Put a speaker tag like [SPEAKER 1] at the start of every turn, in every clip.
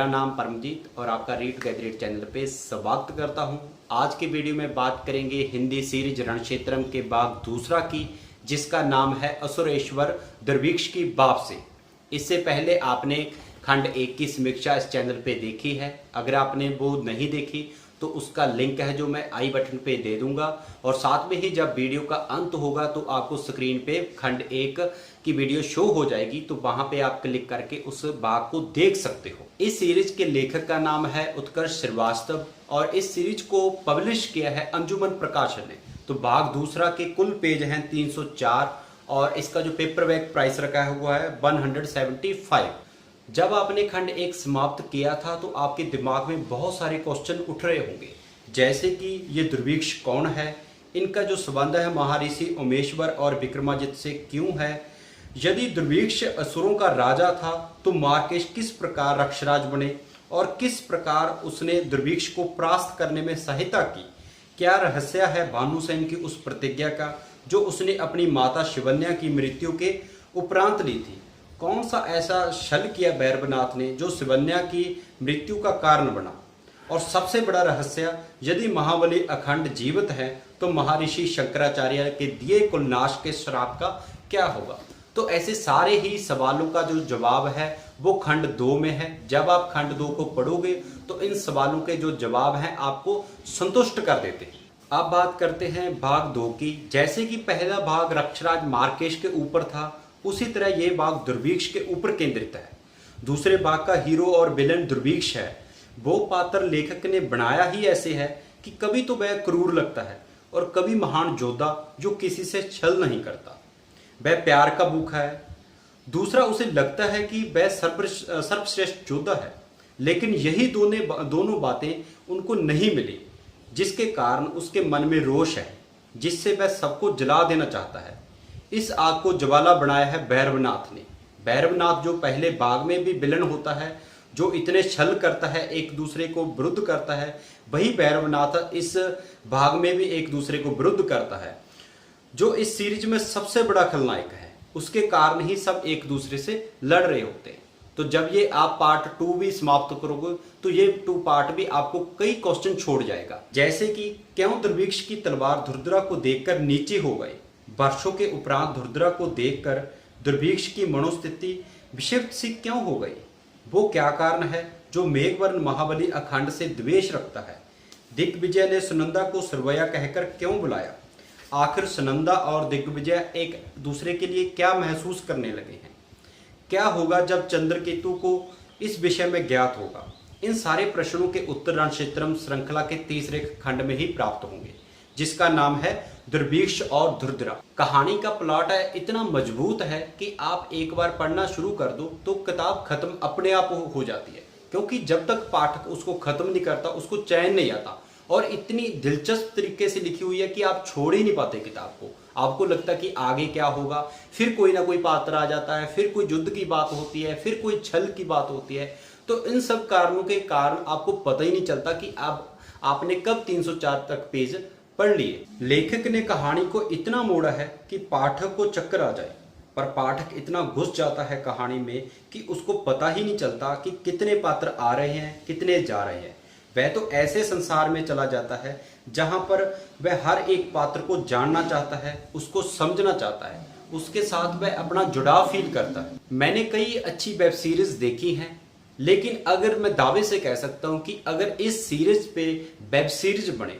[SPEAKER 1] मेरा नाम परमजीत और आपका रीड गैदरेट चैनल पे स्वागत करता हूं। आज के वीडियो में बात करेंगे हिंदी सीरीज रणक्षेत्रम के भाग दूसरा की, जिसका नाम है असुरेश्वर दुर्भिक्ष की बाप से। इससे पहले आपने खंड 1 की समीक्षा इस चैनल पे देखी है। अगर आपने वो नहीं देखी तो उसका लिंक है जो मैं आई बटन पे दे दूंगा, और साथ में ही जब वीडियो का अंत होगा तो आपको स्क्रीन पे खंड 1 की वीडियो शो हो जाएगी, तो वहां पे आप क्लिक करके उस भाग को देख सकते हो। इस सीरीज के लेखक का नाम है उत्कर्ष श्रीवास्तव और इस सीरीज को पब्लिश किया है अंजुमन प्रकाशन ने। तो भाग दूसरा के कुल पेज हैं 304 और इसका जो पेपर बैक प्राइस रखा हुआ है 175। जब आपने खंड 1 समाप्त किया था तो आपके दिमाग में बहुत सारे क्वेश्चन उठ रहे होंगे, जैसे कि ये दुर्भिक्ष कौन है, इनका जो संबंध है महर्षि उमेश्वर और विक्रमादित्य से क्यों है, यदि दुर्भिक्ष असुरों का राजा था तो मार्केश किस प्रकार रक्षराज बने और किस प्रकार उसने दुर्भिक्ष को परास्त करने में सहायता की, क्या रहस्य है भानुसेन की उस प्रतिज्ञा का जो उसने अपनी माता शिवन्या की मृत्यु के उपरांत ली थी, कौन सा ऐसा छल किया भैरवनाथ ने जो शिवन्या की मृत्यु का कारण बना, और सबसे बड़ा रहस्य यदि महाबली अखंड जीवित है तो महर्षि शंकराचार्य के दिए कुलनाश के श्राप का क्या होगा। तो ऐसे सारे ही सवालों का जो जवाब है वो खंड 2 में है। जब आप खंड 2 को पढ़ोगे तो इन सवालों के जो जवाब हैं आपको संतुष्ट कर देते हैं। अब बात करते हैं भाग 2 की। जैसे कि पहला भाग रक्षराज मार्केश के ऊपर था, उसी तरह ये भाग दुर्भिक्ष के ऊपर केंद्रित है। दूसरे भाग का हीरो और विलन दुर्भिक्ष है। वो पात्र लेखक ने बनाया ही ऐसे है कि कभी तो वह क्रूर लगता है और कभी महान योद्धा जो किसी से छल नहीं करता। वह प्यार का भूखा है। दूसरा, उसे लगता है कि वह सर्वश्रेष्ठ योद्धा है, लेकिन यही दोनों बातें उनको नहीं मिली, जिसके कारण उसके मन में रोष है, जिससे वह सबको जला देना चाहता है। इस आग को ज्वाला बनाया है भैरवनाथ ने। भैरवनाथ जो पहले भाग में भी विलन होता है, जो इतने छल करता है, एक दूसरे को विरुद्ध करता है, वही भैरवनाथ इस भाग में भी एक दूसरे को विरुद्ध करता है। जो इस सीरीज में सबसे बड़ा खलनायक है, उसके कारण ही सब एक दूसरे से लड़ रहे होते हैं। तो जब ये आप पार्ट 2 भी समाप्त करोगे तो ये 2 पार्ट भी आपको कई क्वेश्चन छोड़ जाएगा, जैसे कि क्यों दुर्भिक्ष की तलवार धुरधरा को देखकर नीचे हो गई, वर्षों के उपरांत धुरधरा को देखकर दुर्भिक्ष की मनोस्थिति विक्षिप्त सी क्यों हो गई, वो क्या कारण है जो मेघवर्ण महाबली अखंड से द्वेष रखता है, दिग्विजय ने सुनंदा को सरवैया कहकर क्यों बुलाया, आखिर सुनंदा और दिग्विजय एक दूसरे के लिए क्या महसूस करने लगे हैं, क्या होगा जब चंद्रकेतु को इस विषय में ज्ञात होगा। इन सारे प्रश्नों के उत्तर रणक्षेत्रम श्रृंखला के तीसरे खंड में ही प्राप्त होंगे, जिसका नाम है दुर्भिक्ष और धुरधरा। कहानी का प्लॉट है इतना मजबूत है कि आप एक बार पढ़ना शुरू कर दो तो किताब खत्म अपने आप हो जाती है, क्योंकि जब तक पाठक उसको खत्म नहीं करता उसको चैन नहीं आता, और इतनी दिलचस्प तरीके से लिखी हुई है कि आप छोड़ ही नहीं पाते किताब को। आपको लगता है कि आगे क्या होगा, फिर कोई ना कोई पात्र आ जाता है, फिर कोई युद्ध की बात होती है, फिर कोई छल की बात होती है। तो इन सब कारणों के कारण आपको पता ही नहीं चलता कि आपने कब 304 तक पेज पढ़ लिए। लेखक ने कहानी को इतना मोड़ा है कि पाठक को चक्कर आ जाए, पर पाठक इतना घुस जाता है कहानी में कि उसको पता ही नहीं चलता कि कितने पात्र आ रहे हैं, कितने जा रहे हैं। वह तो ऐसे संसार में चला जाता है जहां पर वह हर एक पात्र को जानना चाहता है, उसको समझना चाहता है, उसके साथ वह अपना जुड़ाव फील करता है। मैंने कई अच्छी वेब सीरीज देखी हैं, लेकिन अगर मैं दावे से कह सकता हूं कि अगर इस सीरीज पे वेब सीरीज बने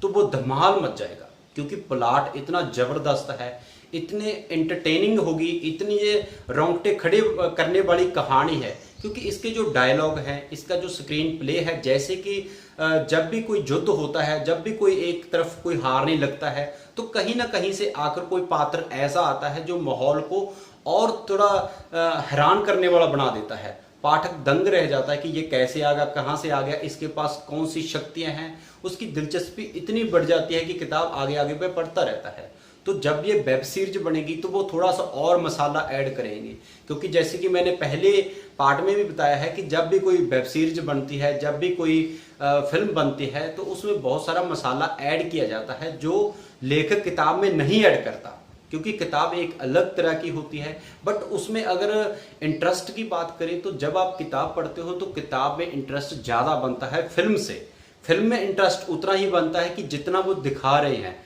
[SPEAKER 1] तो वो धमाल मच जाएगा, क्योंकि प्लॉट इतना जबरदस्त है, इतने एंटरटेनिंग होगी, इतनी ये रोंगटे खड़े करने वाली कहानी है, क्योंकि इसके जो डायलॉग हैं, इसका जो स्क्रीन प्ले है, जैसे कि जब भी कोई युद्ध होता है, जब भी कोई एक तरफ कोई हारने लगता है तो कहीं ना कहीं से आकर कोई पात्र ऐसा आता है जो माहौल को और थोड़ा हैरान करने वाला बना देता है। पाठक दंग रह जाता है कि ये कैसे आ गया, कहाँ से आ गया, इसके पास कौन सी शक्तियां हैं। उसकी दिलचस्पी इतनी बढ़ जाती है कि किताब आगे आगे पे पढ़ता रहता है। तो जब ये वेब सीरीज बनेगी तो वो थोड़ा सा और मसाला ऐड करेंगे, क्योंकि जैसे कि मैंने पहले पार्ट में भी बताया है कि जब भी कोई वेब सीरीज बनती है, जब भी कोई फिल्म बनती है, तो उसमें बहुत सारा मसाला ऐड किया जाता है जो लेखक किताब में नहीं ऐड करता, क्योंकि किताब एक अलग तरह की होती है। बट उसमें अगर इंटरेस्ट की बात करें तो जब आप किताब पढ़ते हो तो किताब में इंटरेस्ट ज़्यादा बनता है फिल्म से। फिल्म में इंटरेस्ट उतना ही बनता है कि जितना वो दिखा रहे हैं।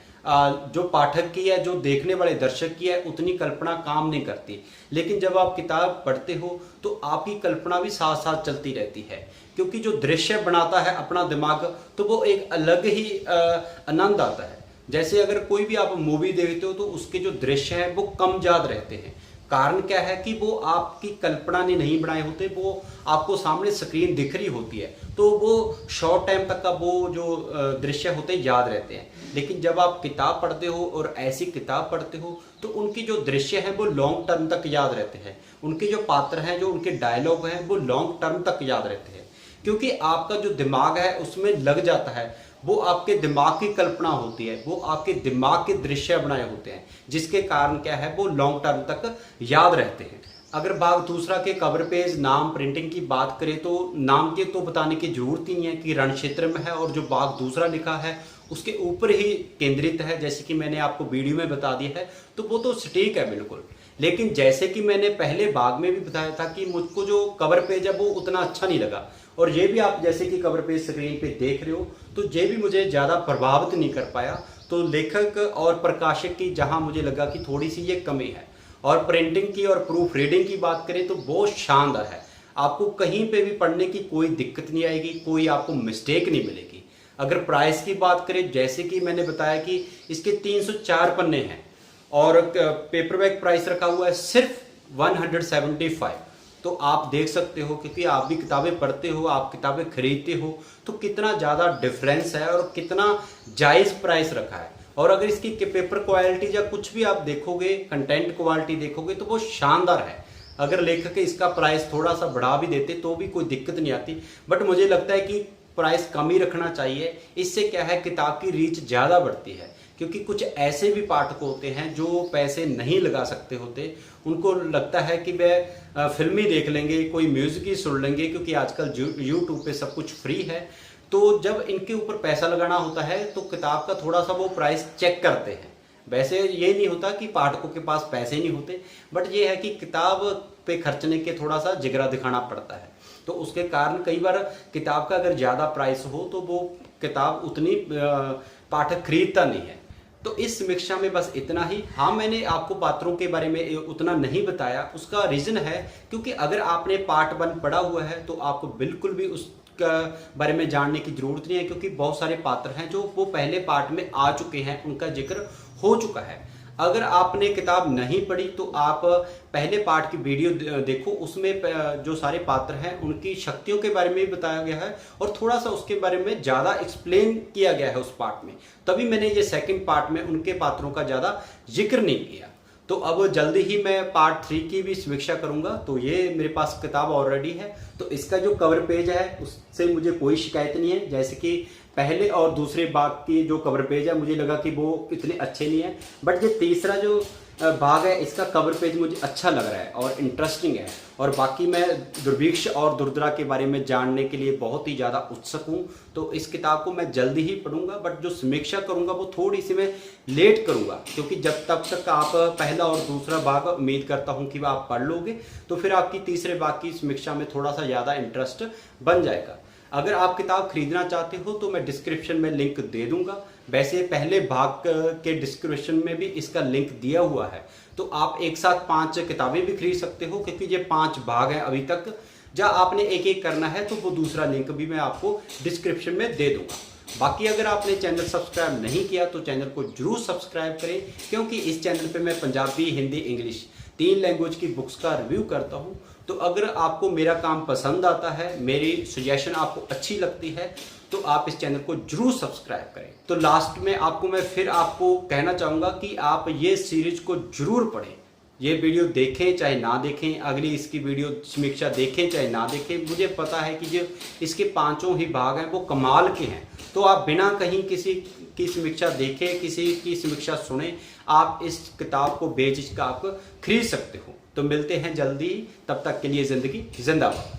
[SPEAKER 1] जो पाठक की है, जो देखने वाले दर्शक की है, उतनी कल्पना काम नहीं करती। लेकिन जब आप किताब पढ़ते हो तो आपकी कल्पना भी साथ साथ चलती रहती है, क्योंकि जो दृश्य बनाता है अपना दिमाग, तो वो एक अलग ही आनंद आता है। जैसे अगर कोई भी आप मूवी देखते हो तो उसके जो दृश्य हैं वो कम याद रहते हैं। कारण क्या है कि वो आपकी कल्पना ने नहीं बनाए होते, वो आपको सामने स्क्रीन दिख रही होती है, तो वो शॉर्ट टाइम तक का वो जो दृश्य होते हैं याद रहते हैं। लेकिन जब आप किताब पढ़ते हो और ऐसी किताब पढ़ते हो तो उनकी जो दृश्य हैं वो लॉन्ग टर्म तक याद रहते हैं। उनके जो पात्र हैं, जो उनके डायलॉग हैं, वो लॉन्ग टर्म तक याद रहते हैं, क्योंकि आपका जो दिमाग है उसमें लग जाता है। वो आपके दिमाग की कल्पना होती है, वो आपके दिमाग के दृश्य बनाए होते हैं, जिसके कारण क्या है वो लॉन्ग टर्म तक याद रहते हैं। अगर भाग दूसरा के कवर पेज, नाम, प्रिंटिंग की बात करें तो नाम के तो बताने की जरूरत ही नहीं है कि रण क्षेत्र में है, और जो भाग दूसरा लिखा है उसके ऊपर ही केंद्रित है, जैसे कि मैंने आपको वीडियो में बता दिया है, तो वो तो सटीक है बिल्कुल। लेकिन जैसे कि मैंने पहले भाग में भी बताया था कि मुझको जो कवर पेज है वो उतना अच्छा नहीं लगा, और ये भी आप जैसे कि कवर पेज स्क्रीन पे देख रहे हो, तो ये भी मुझे ज़्यादा प्रभावित नहीं कर पाया। तो लेखक और प्रकाशक की जहाँ मुझे लगा कि थोड़ी सी ये कमी है। और प्रिंटिंग की और प्रूफ रीडिंग की बात करें तो बहुत शानदार है। आपको कहीं पे भी पढ़ने की कोई दिक्कत नहीं आएगी, कोई आपको मिस्टेक नहीं मिलेगी। अगर प्राइस की बात करें, जैसे कि मैंने बताया कि इसके 304 पन्ने हैं और पेपरबैक प्राइस रखा हुआ है सिर्फ 175। तो आप देख सकते हो, क्योंकि आप भी किताबें पढ़ते हो, आप किताबें खरीदते हो, तो कितना ज़्यादा डिफरेंस है और कितना जायज़ प्राइस रखा है। और अगर इसकी पेपर क्वालिटी या कुछ भी आप देखोगे, कंटेंट क्वालिटी देखोगे, तो वो शानदार है। अगर लेखक इसका प्राइस थोड़ा सा बढ़ा भी देते तो भी कोई दिक्कत नहीं आती, बट मुझे लगता है कि प्राइस कम ही रखना चाहिए। इससे क्या है, किताब की रीच ज़्यादा बढ़ती है, क्योंकि कुछ ऐसे भी पाठक होते हैं जो पैसे नहीं लगा सकते होते। उनको लगता है कि वह फिल्म ही देख लेंगे, कोई म्यूज़िक ही सुन लेंगे, क्योंकि आजकल यूट्यूब पे सब कुछ फ्री है। तो जब इनके ऊपर पैसा लगाना होता है तो किताब का थोड़ा सा वो प्राइस चेक करते हैं। वैसे ये नहीं होता कि पाठकों के पास पैसे नहीं होते, बट ये है कि किताब पे खर्चने के थोड़ा सा जिगरा दिखाना पड़ता है। तो उसके कारण कई बार किताब का अगर ज़्यादा प्राइस हो तो वो किताब उतनी पाठक खरीदता नहीं है। तो इस समीक्षा में बस इतना ही। हाँ, मैंने आपको पात्रों के बारे में उतना नहीं बताया, उसका रीज़न है क्योंकि अगर आपने पार्ट 1 पढ़ा हुआ है तो आपको बिल्कुल भी उसका बारे में जानने की ज़रूरत नहीं है, क्योंकि बहुत सारे पात्र हैं जो वो पहले पार्ट में आ चुके हैं, उनका जिक्र हो चुका है। अगर आपने किताब नहीं पढ़ी तो आप पहले पार्ट की वीडियो देखो, उसमें जो सारे पात्र हैं उनकी शक्तियों के बारे में भी बताया गया है और थोड़ा सा उसके बारे में ज़्यादा एक्सप्लेन किया गया है उस पार्ट में। तभी मैंने ये सेकंड पार्ट में उनके पात्रों का ज़्यादा जिक्र नहीं किया। तो अब जल्दी ही मैं पार्ट 3 की भी समीक्षा करूंगा। तो ये मेरे पास किताब ऑलरेडी है, तो इसका जो कवर पेज है उससे मुझे कोई शिकायत नहीं है। जैसे कि पहले और दूसरे भाग की जो कवर पेज है मुझे लगा कि वो इतने अच्छे नहीं है, बट ये तीसरा जो भाग है इसका कवर पेज मुझे अच्छा लग रहा है और इंटरेस्टिंग है। और बाकी मैं दुर्भिक्ष और दुर्धरा के बारे में जानने के लिए बहुत ही ज़्यादा उत्सुक हूँ। तो इस किताब को मैं जल्दी ही पढ़ूंगा, बट जो समीक्षा करूंगा वो थोड़ी सी मैं लेट करूंगा, क्योंकि जब तक आप पहला और दूसरा भाग उम्मीद करता हूँ कि आप पढ़ लोगे तो फिर आपकी तीसरे भाग की समीक्षा में थोड़ा सा ज़्यादा इंटरेस्ट बन जाएगा। अगर आप किताब खरीदना चाहते हो तो मैं डिस्क्रिप्शन में लिंक दे दूंगा। वैसे पहले भाग के डिस्क्रिप्शन में भी इसका लिंक दिया हुआ है, तो आप एक साथ 5 किताबें भी खरीद सकते हो, क्योंकि ये 5 भाग हैं अभी तक। जब आपने एक एक करना है तो वो दूसरा लिंक भी मैं आपको डिस्क्रिप्शन में दे दूंगा। बाकी अगर आपने चैनल सब्सक्राइब नहीं किया तो चैनल को जरूर सब्सक्राइब करें, क्योंकि इस चैनल पे मैं पंजाबी, हिंदी, इंग्लिश 3 लैंग्वेज की बुक्स का रिव्यू करता हूँ। तो अगर आपको मेरा काम पसंद आता है, मेरी सजेशन आपको अच्छी लगती है, तो आप इस चैनल को जरूर सब्सक्राइब करें। तो लास्ट में आपको कहना चाहूँगा कि आप ये सीरीज को जरूर पढ़ें। ये वीडियो देखें चाहे ना देखें, अगली इसकी वीडियो समीक्षा देखें चाहे ना देखें, मुझे पता है कि जो इसके 5 ही भाग हैं वो कमाल के हैं। तो आप बिना कहीं किसी की समीक्षा देखे, किसी की समीक्षा सुने, आप इस किताब को बेझिझक आप खरीद सकते हो। तो मिलते हैं जल्दी, तब तक के लिए ज़िंदगी जिंदाबाद।